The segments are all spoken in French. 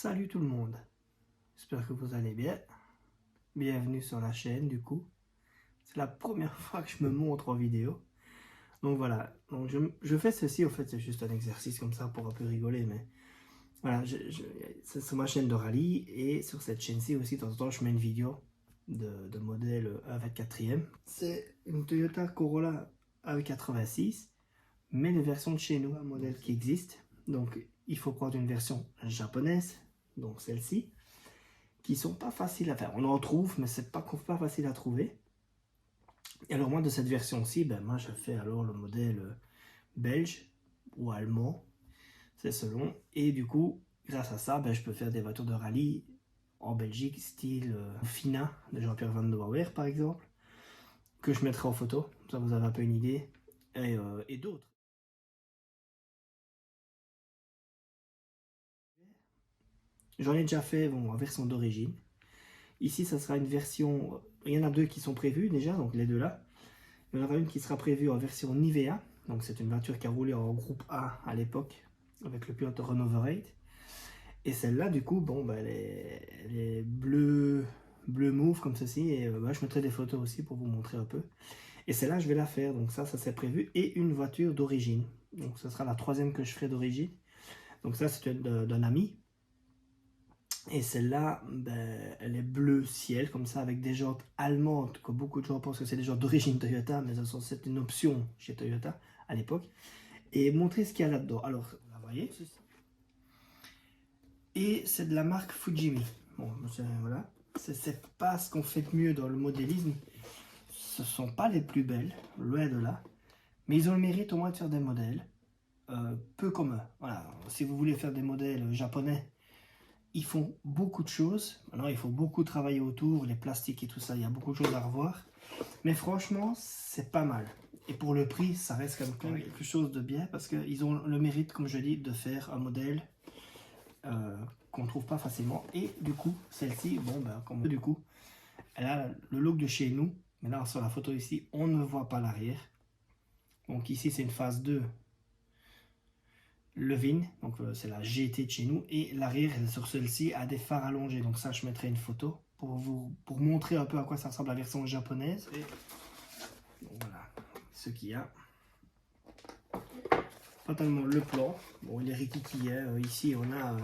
Salut tout le monde, j'espère que vous allez bien. Bienvenue sur la chaîne du coup. C'est la première fois que je me montre en vidéo. Donc voilà, donc je fais ceci, au fait c'est juste un exercice comme ça pour un peu rigoler. Mais voilà, c'est sur ma chaîne de rallye. Et sur cette chaîne-ci aussi, de temps en temps, je mets une vidéo de modèle 1/24e. C'est une Toyota Corolla AE86, mais les versions de chez nous, un modèle qui existe. Donc il faut prendre une version japonaise, donc celle-ci, qui sont pas faciles à faire. On en trouve, mais c'est pas facile à trouver. Et alors moi, de cette version-ci, ben moi je fais alors le modèle belge ou allemand, c'est selon. Et du coup, grâce à ça, ben, je peux faire des voitures de rallye en Belgique, style Fina de Jean-Pierre Van der Bauer par exemple, que je mettrai en photo, ça vous avez un peu une idée, et d'autres. J'en ai déjà fait bon, en version d'origine. Ici, ça sera une version, il y en a deux qui sont prévues déjà, donc les deux là. Il y en aura une qui sera prévue en version Nivea, donc c'est une voiture qui a roulé en groupe A à l'époque, avec le pilote Renault Over-8. Et celle-là, du coup, bon, bah, elle est bleu mauve comme ceci, et bah, je mettrai des photos aussi pour vous montrer un peu. Et celle-là, je vais la faire, donc ça c'est prévu, et une voiture d'origine. Donc ce sera la troisième que je ferai d'origine. Donc ça, c'est d'un ami. Et celle-là, ben, elle est bleu ciel, comme ça, avec des jantes allemandes, que beaucoup de gens pensent que c'est des jantes d'origine Toyota, mais c'est une option chez Toyota à l'époque. Et montrer ce qu'il y a là-dedans. Alors, vous la voyez. Et c'est de la marque Fujimi. Bon, voilà. C'est pas ce qu'on fait de mieux dans le modélisme. Ce sont pas les plus belles, loin de là. Mais ils ont le mérite au moins de faire des modèles peu communs. Voilà. Si vous voulez faire des modèles japonais, ils font beaucoup de choses. Maintenant, il faut beaucoup travailler autour, les plastiques et tout ça. Il y a beaucoup de choses à revoir. Mais franchement, c'est pas mal. Et pour le prix, ça reste quand même quelque chose de bien parce qu'ils ont le mérite, comme je dis, de faire un modèle qu'on ne trouve pas facilement. Et du coup, celle-ci, bon, ben, comme du coup, elle a le look de chez nous. Mais là, sur la photo ici, on ne voit pas l'arrière. Donc ici, c'est une phase 2 Levin, donc c'est la GT de chez nous, et l'arrière sur celle-ci a des phares allongés, donc ça je mettrai une photo pour montrer un peu à quoi ça ressemble la version japonaise. Et donc, voilà ce qu'il y a. Fatalement le plan, bon il est rikiki, hein. Ici on a,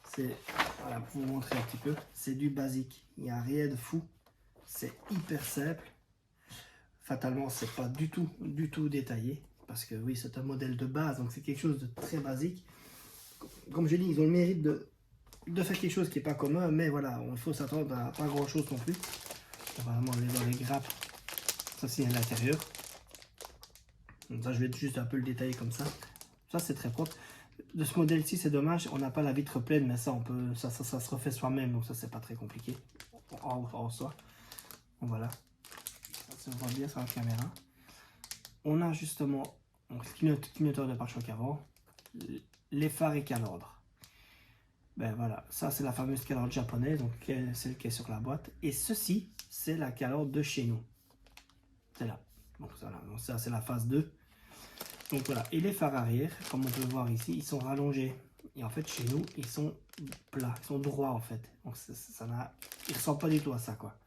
c'est, voilà, pour vous montrer un petit peu, c'est du basique, il n'y a rien de fou, c'est hyper simple. Fatalement c'est pas du tout détaillé, parce que oui c'est un modèle de base, donc c'est quelque chose de très basique. Comme je dis, ils ont le mérite de faire quelque chose qui n'est pas commun, mais voilà, il faut s'attendre à pas grand chose non plus. On va vraiment aller dans les grappes, ça c'est à l'intérieur. Donc ça je vais juste un peu le détailler comme ça. Ça c'est très propre. De ce modèle-ci c'est dommage, on n'a pas la vitre pleine, mais ça on peut, ça se refait soi-même, donc ça c'est pas très compliqué en soi. Donc voilà, ça se voit bien sur la caméra. On a justement donc, le clignoteur de pare-choc avant, les phares et calandres. Ben voilà, ça c'est la fameuse calandre japonaise, donc celle qui est sur la boîte. Et ceci, c'est la calandre de chez nous. C'est là. Donc ça c'est la phase 2. Donc voilà, et les phares arrière, comme on peut voir ici, ils sont rallongés. Et en fait, chez nous, ils sont plats, ils sont droits en fait. Donc ils ne ressemblent pas du tout à ça, quoi.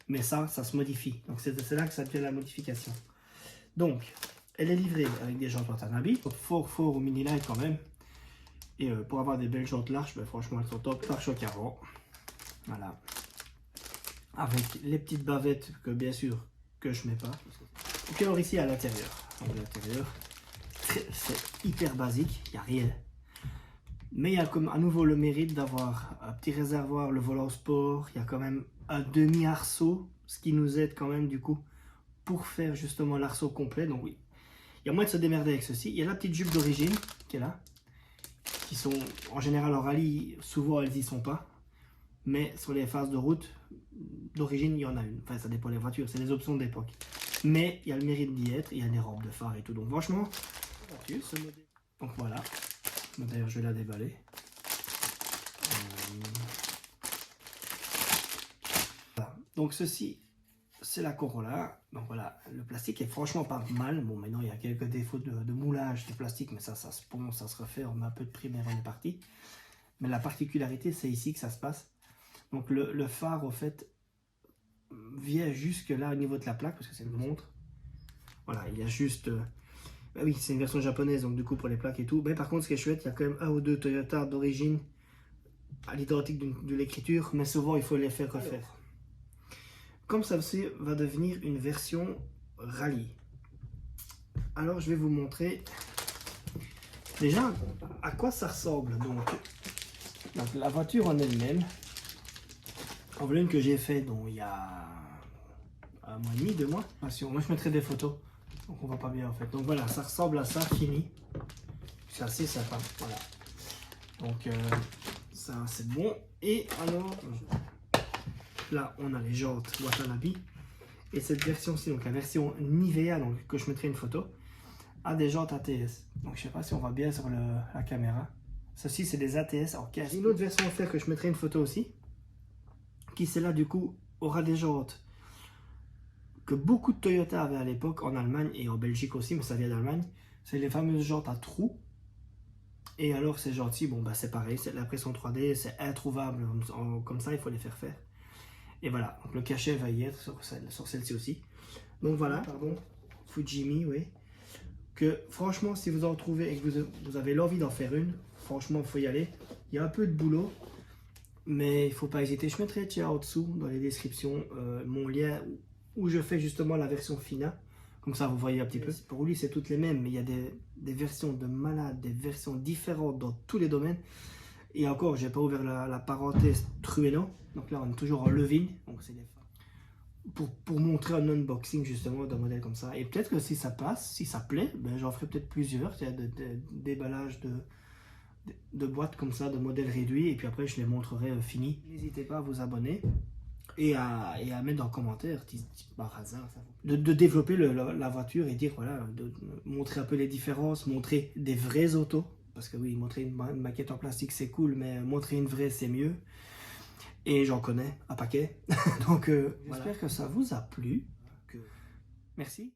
Mais ça se modifie. Donc c'est là que ça devient la modification. Donc, elle est livrée avec des jantes Watanabe, fort au mini light quand même. Et pour avoir des belles jantes larges, ben franchement elles sont top. Pare-choc avant, voilà. Avec les petites bavettes que bien sûr que je mets pas. Et alors ici à l'intérieur, c'est hyper basique, il n'y a rien. Mais il y a comme à nouveau le mérite d'avoir un petit réservoir, le volant sport. Il y a quand même un demi-arceau, ce qui nous aide quand même du coup pour faire justement l'arceau complet. Donc oui, il y a moyen de se démerder avec ceci. Il y a la petite jupe d'origine qui est là, qui sont en général en rallye, souvent elles y sont pas, mais sur les phases de route d'origine il y en a une. Enfin ça dépend des voitures, c'est les options d'époque, mais il y a le mérite d'y être. Il y a des rampes de phare et tout, donc franchement ce modèle. Donc voilà, d'ailleurs je vais la déballer. Voilà. Donc ceci c'est la Corolla. Donc voilà, le plastique est franchement pas mal. Bon, maintenant il y a quelques défauts de moulage du plastique, mais ça se ponce, ça se refait, on met un peu de primaire, on est parti. Mais la particularité, c'est ici que ça se passe. Donc le phare, au fait, vient jusque là au niveau de la plaque, parce que c'est une montre. Voilà, il y a juste... bah oui, c'est une version japonaise, donc du coup pour les plaques et tout. Mais par contre, ce qui est chouette, il y a quand même un ou deux Toyota d'origine à l'identique de l'écriture, mais souvent il faut les faire refaire. Comme celle-ci va devenir une version rallye. Alors je vais vous montrer déjà à quoi ça ressemble. Donc la voiture en elle-même, en voilà une que j'ai fait il y a un mois et demi, 2 mois. Moi je mettrai des photos, donc on voit pas bien en fait. Donc voilà, ça ressemble à ça fini. C'est assez sympa, voilà. Donc ça c'est bon. Et alors là on a les jantes Watanabe. Et cette version-ci, donc la version Nivea, donc, que je mettrai une photo, a des jantes ATS. Donc je sais pas si on voit bien sur la caméra. Ceci c'est des ATS en caisse. Une autre version offerte que je mettrai une photo aussi, qui celle-là du coup aura des jantes que beaucoup de Toyota avaient à l'époque en Allemagne et en Belgique aussi, mais ça vient d'Allemagne. C'est les fameuses jantes à trous. Et alors ces jantes-ci, bon bah c'est pareil, c'est de la pression 3D, c'est introuvable, comme ça il faut les faire faire. Et voilà, donc le cachet va y être sur celle-ci aussi. Donc voilà, pardon, Fujimi, oui. Que franchement, si vous en trouvez et que vous avez l'envie d'en faire une, franchement, il faut y aller. Il y a un peu de boulot, mais il ne faut pas hésiter. Je mettrai en dessous, dans les descriptions, mon lien où je fais justement la version Fina. Comme ça, vous voyez un petit peu. Pour lui, c'est toutes les mêmes, mais il y a des versions de malades, des versions différentes dans tous les domaines. Et encore, j'ai pas ouvert la parenthèse Trueno. Donc là, on est toujours en Levin. Donc c'est pour montrer un unboxing justement d'un modèle comme ça. Et peut-être que si ça passe, si ça plaît, ben, j'en ferai peut-être plusieurs. Il y a des déballages de boîtes comme ça, de modèles réduits. Et puis après, je les montrerai finis. N'hésitez pas à vous abonner et à mettre dans le commentaire, par hasard, de développer la voiture et dire, voilà, de montrer un peu les différences, montrer des vraies autos. Parce que oui, montrer une maquette en plastique c'est cool, mais montrer une vraie c'est mieux. Et j'en connais un paquet. Donc j'espère que ça vous a plu. Merci.